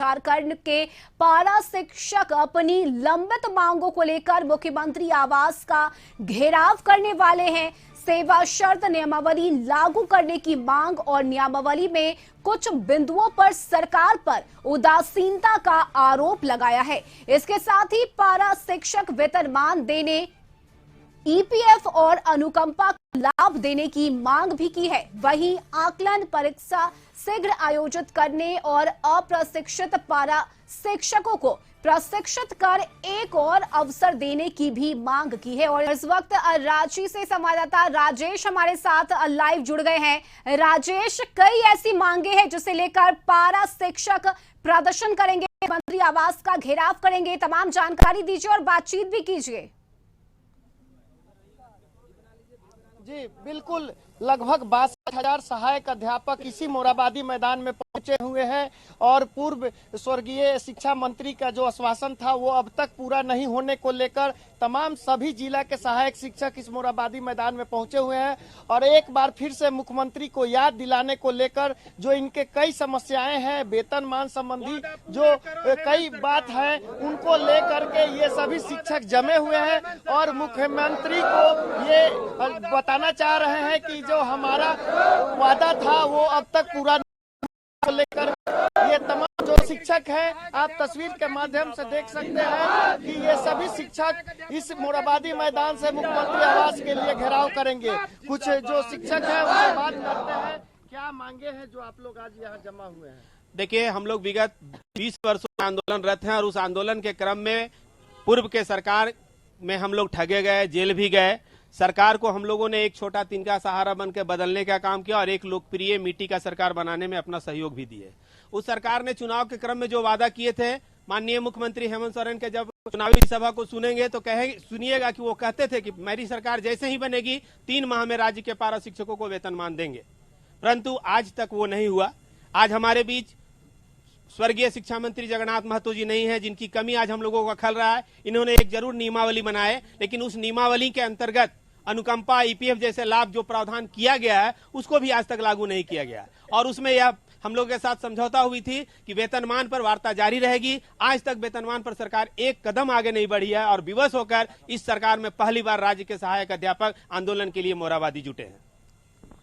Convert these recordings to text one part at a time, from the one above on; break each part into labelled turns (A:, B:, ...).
A: झारखंड के पारा शिक्षक अपनी लंबित मांगों को लेकर मुख्यमंत्री आवास का घेराव करने वाले हैं। सेवा शर्त नियमावली लागू करने की मांग और नियमावली में कुछ बिंदुओं पर सरकार पर उदासीनता का आरोप लगाया है। इसके साथ ही पारा शिक्षक वेतनमान देने, ईपीएफ और अनुकंपा लाभ देने की मांग भी की है। वहीं आकलन परीक्षा शीघ्र आयोजित करने और अप्रशिक्षित पारा शिक्षकों को प्रशिक्षित कर एक और अवसर देने की भी मांग की है। और इस वक्त रांची से संवाददाता राजेश हमारे साथ लाइव जुड़ गए हैं। राजेश, कई ऐसी मांगे हैं जिसे लेकर पारा शिक्षक प्रदर्शन करेंगे, मंत्री आवास का घेराव करेंगे, तमाम जानकारी दीजिए और बातचीत भी कीजिए।
B: जी बिल्कुल, लगभग 62,000 सहायक अध्यापक इसी मोराबादी मैदान में पहुंचे हुए हैं और पूर्व स्वर्गीय शिक्षा मंत्री का जो आश्वासन था वो अब तक पूरा नहीं होने को लेकर तमाम सभी जिला के सहायक शिक्षक इस मोराबादी मैदान में पहुंचे हुए हैं और एक बार फिर से मुख्यमंत्री को याद दिलाने को लेकर जो इनके कई समस्याएं हैं, वेतनमान संबंधी जो कई बात है, उनको लेकर के ये सभी शिक्षक जमे हुए हैं और मुख्यमंत्री को ये बताना चाह रहे हैं कि जो हमारा वादा था वो अब तक पूरा को लेकर ये तमाम जो शिक्षक हैं, आप तस्वीर के माध्यम से देख सकते हैं कि ये सभी शिक्षक इस मोराबादी मैदान से मुख्यमंत्री आवास के लिए घेराव करेंगे। कुछ जो शिक्षक हैं उनसे बात करते हैं, क्या मांगे हैं जो आप लोग आज यहाँ जमा हुए हैं?
C: देखिए, हम लोग विगत 20 वर्षों में आंदोलनरत हैं और उस आंदोलन के क्रम में पूर्व के सरकार में हम लोग ठगे गए, जेल भी गए। सरकार को हम लोगों ने एक छोटा तिनका सहारा बन के बदलने का काम किया और एक लोकप्रिय मिट्टी का सरकार बनाने में अपना सहयोग भी दिए। उस सरकार ने चुनाव के क्रम में जो वादा किए थे, माननीय मुख्यमंत्री हेमंत सोरेन के जब चुनावी सभा को सुनेंगे तो सुनिएगा कि वो कहते थे कि मेरी सरकार जैसे ही बनेगी 3 माह में राज्य के पारा शिक्षकों को वेतनमान देंगे, परंतु आज तक वो नहीं हुआ। आज हमारे बीच स्वर्गीय शिक्षा मंत्री जगन्नाथ महतो जी नहीं है, जिनकी कमी आज हम लोगों को खल रहा है। इन्होंने एक जरूर नियमावली बनाए, लेकिन उस नियमावली के अंतर्गत अनुकंपा, ईपीएफ जैसे लाभ जो प्रावधान किया गया है उसको भी आज तक लागू नहीं किया गया और उसमें यह हम लोगों के साथ समझौता हुई थी कि वेतनमान पर वार्ता जारी रहेगी। आज तक वेतनमान पर सरकार एक कदम आगे नहीं बढ़ी है और विवश होकर इस सरकार में पहली बार राज्य के सहायक अध्यापक आंदोलन के लिए मोराबादी जुटे हैं।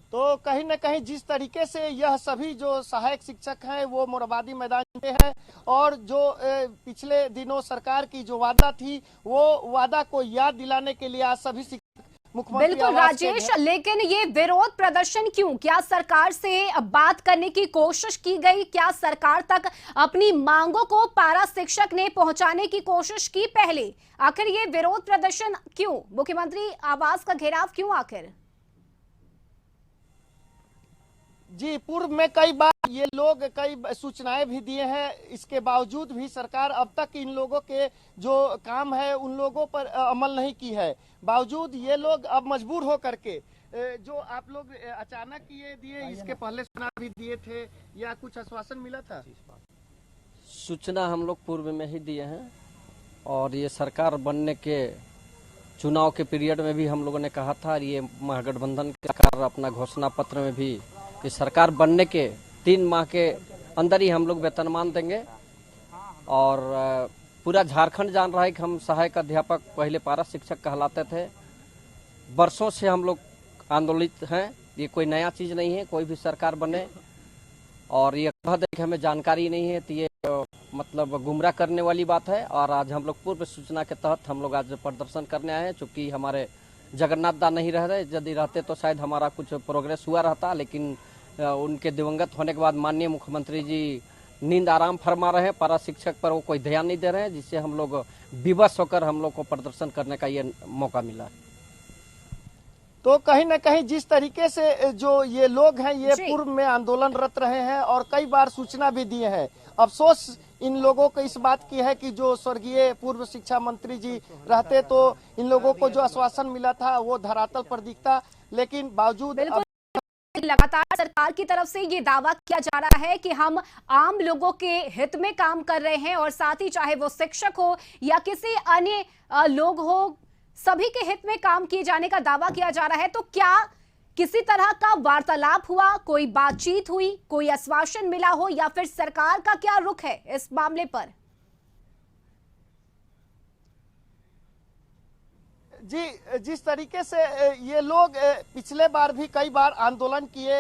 B: तो कहीं न कहीं जिस तरीके से यह सभी जो सहायक शिक्षक हैं वो मोराबादी मैदान में हैं और जो पिछले दिनों सरकार की जो वादा थी वो वादा को याद दिलाने के लिए आज सभी शिक्षक मुख्यमंत्री
A: बिल्कुल राजेश, लेकिन ये विरोध प्रदर्शन क्यों? क्या सरकार से बात करने की कोशिश की गई? क्या सरकार तक अपनी मांगों को पारा शिक्षक ने पहुंचाने की कोशिश की पहले? आखिर ये विरोध प्रदर्शन क्यों? मुख्यमंत्री आवास का घेराव क्यों आखिर?
B: जी, पूर्व में कई बार ये लोग कई सूचनाएं भी दिए हैं, इसके बावजूद भी सरकार अब तक इन लोगों के जो काम है उन लोगों पर अमल नहीं की है। बावजूद ये लोग अब मजबूर हो करके जो आप लोग अचानक ये दिए, इसके पहले सूचना भी दिए थे या कुछ आश्वासन मिला था?
D: सूचना हम लोग पूर्व में ही दिए हैं और ये सरकार बनने के चुनाव के पीरियड में भी हम लोगों ने कहा था और ये महागठबंधन की सरकार अपना घोषणा पत्र में भी कि सरकार बनने के 3 माह के अंदर ही हम लोग वेतनमान देंगे। और पूरा झारखंड जान रहा है कि हम सहायक अध्यापक पहले पारा शिक्षक कहलाते थे। वर्षों से हम लोग आंदोलित हैं, ये कोई नया चीज नहीं है। कोई भी सरकार बने और ये कह दे कि हमें जानकारी नहीं है तो ये मतलब गुमराह करने वाली बात है। और आज हम लोग पूर्व सूचना के तहत हम लोग आज प्रदर्शन करने आए हैं। चूँकि हमारे जगन्नाथ दा नहीं रह रहे, यदि रहते तो शायद हमारा कुछ प्रोग्रेस हुआ रहता, लेकिन उनके दिवंगत होने के बाद माननीय मुख्यमंत्री जी नींद आराम फरमा रहे हैं। पारा शिक्षक पर वो कोई ध्यान नहीं दे रहे हैं, जिससे हम लोग विवश होकर हम लोग को प्रदर्शन करने का ये मौका मिला।
B: तो कहीं न कहीं जिस तरीके से जो ये लोग हैं ये पूर्व में आंदोलनरत रहे हैं और कई बार सूचना भी दिए हैं। अफसोस इन लोगों को इस बात की है कि जो स्वर्गीय पूर्व शिक्षा मंत्री जी रहते तो इन लोगों को जो आश्वासन मिला था वो धरातल पर दिखता, लेकिन बावजूद
A: लगातार सरकार की तरफ से ये दावा किया जा रहा है कि हम आम लोगों के हित में काम कर रहे हैं और साथ ही चाहे वो शिक्षक हो या किसी अन्य लोग हो, सभी के हित में काम किए जाने का दावा किया जा रहा है। तो क्या किसी तरह का वार्तालाप हुआ, कोई बातचीत हुई, कोई आश्वासन मिला हो, या फिर सरकार का क्या रुख है इस मामले पर?
B: जी, जिस तरीके से ये लोग पिछले बार भी कई बार आंदोलन किए,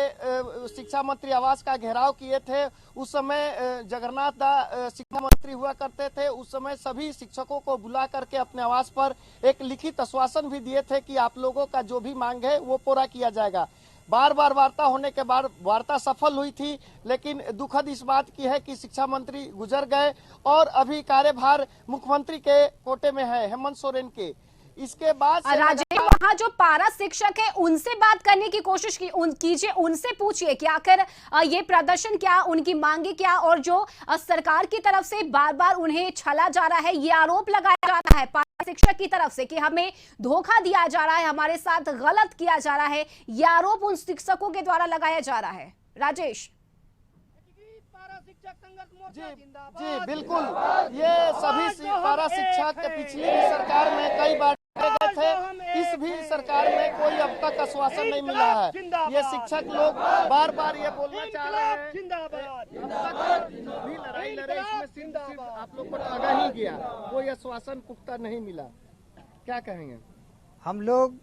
B: शिक्षा मंत्री आवास का घेराव किए थे। उस समय जगन्नाथ दा शिक्षा मंत्री हुआ करते थे। उस समय सभी शिक्षकों को बुला करके अपने आवास पर एक लिखित आश्वासन भी दिए थे कि आप लोगों का जो भी मांग है वो पूरा किया जाएगा। बार बार वार्ता होने के बाद वार्ता सफल हुई थी, लेकिन दुखद इस बात की है कि शिक्षा मंत्री गुजर गए और अभी कार्यभार मुख्यमंत्री के कोटे में है, हेमंत सोरेन के। इसके बाद
A: राजेश, वहाँ जो पारा शिक्षक है उनसे बात करने की कोशिश कीजिए, उनसे पूछिए कि आखिर ये प्रदर्शन क्या, उनकी मांगे क्या, और जो सरकार की तरफ से बार बार उन्हें छला जा रहा है, ये आरोप लगाया जा रहा है पारा शिक्षक की तरफ से कि हमें धोखा दिया जा रहा है, हमारे साथ गलत किया जा रहा है, ये आरोप उन शिक्षकों के द्वारा लगाया जा रहा है। राजेश
B: जी बिल्कुल, ये सभी पारा शिक्षक पिछली सरकार में कई बार गए थे। इस भी सरकार में कोई अब तक आश्वासन नहीं मिला है। ये शिक्षक लोग बार बार ये बोलना चाह रहे हैं, अब तक भी लड़ाई लड़े, इसमें सिर्फ आप लोग को ठगा ही गया, कोई आश्वासन पुख्ता नहीं मिला। क्या कहेंगे?
E: हम लोग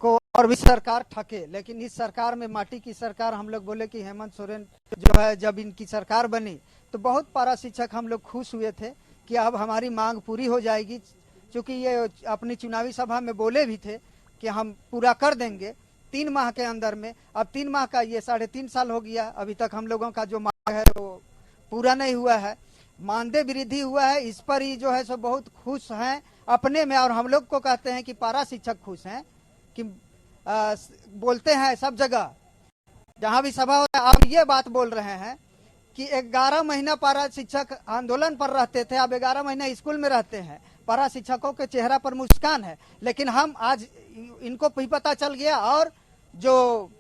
E: को और भी सरकार ठके, लेकिन इस सरकार में माटी की सरकार, हम लोग बोले कि हेमंत सोरेन जो है, जब इनकी सरकार बनी तो बहुत पारा शिक्षक हम लोग खुश हुए थे कि अब हमारी मांग पूरी हो जाएगी, क्योंकि ये अपनी चुनावी सभा में बोले भी थे कि हम पूरा कर देंगे 3 माह के अंदर में। अब 3 माह का ये 3.5 साल हो गया, अभी तक हम लोगों का जो मांग है वो पूरा नहीं हुआ है। मानदेय वृद्धि हुआ है, इस पर ही जो है सो बहुत खुश हैं अपने में, और हम लोग को कहते हैं कि पारा शिक्षक खुश हैं कि बोलते हैं सब जगह जहाँ भी सभा होता है। अब ये बात बोल रहे हैं कि 11 महीना पारा शिक्षक आंदोलन पर रहते थे, अब 11 महीना स्कूल में रहते हैं। पारा शिक्षकों के चेहरा पर मुस्कान है, लेकिन हम आज इनको भी पता चल गया, और जो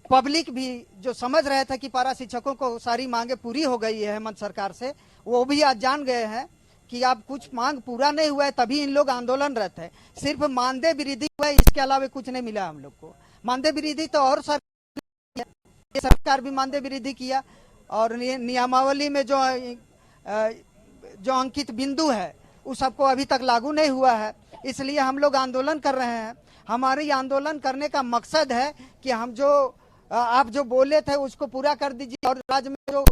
E: पब्लिक भी जो समझ रहे थे कि पारा शिक्षकों को सारी मांगे पूरी हो गई है हेमंत सरकार से, वो भी आज जान गए हैं कि अब कुछ मांग पूरा नहीं हुआ है, तभी इन लोग आंदोलन रहते हैं। सिर्फ मानदेय वृद्धि हुआ है, इसके अलावा कुछ नहीं मिला हम लोग को। मानदेय वृद्धि तो और सरकार भी मानदेय वृद्धि किया, और नियमावली में जो अंकित बिंदु है उस सबको अभी तक लागू नहीं हुआ है। इसलिए हम लोग आंदोलन कर रहे हैं। हमारे आंदोलन करने का मकसद है कि हम जो आप जो बोले थे उसको पूरा कर दीजिए, और राज्य में जो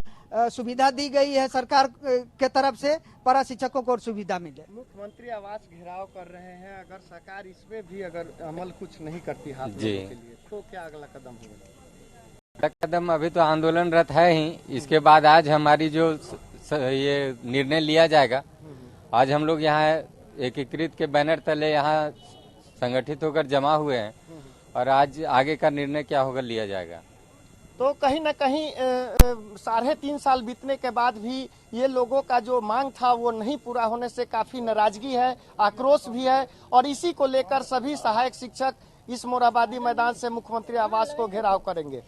E: सुविधा दी गई है सरकार के तरफ से, पारा शिक्षकों को सुविधा मिले।
B: मुख्यमंत्री आवास घेराव कर रहे हैं, अगर सरकार इसमें भी अगर अमल कुछ नहीं करती हाथ
F: जी
B: के लिए, तो क्या अगला कदम होगा?
F: कदम अभी तो आंदोलनरत है ही, इसके बाद आज हमारी जो ये निर्णय लिया जाएगा, आज हम लोग यहाँ एकीकृत के बैनर तले यहाँ संगठित होकर जमा हुए हैं, और आज आगे का निर्णय क्या होगा लिया जाएगा।
B: तो कहीं न कहीं 3.5 साल बीतने के बाद भी ये लोगों का जो मांग था वो नहीं पूरा होने से काफी नाराजगी है, आक्रोश भी है, और इसी को लेकर सभी सहायक शिक्षक इस मोरहाबादी मैदान से मुख्यमंत्री आवास को घेराव करेंगे।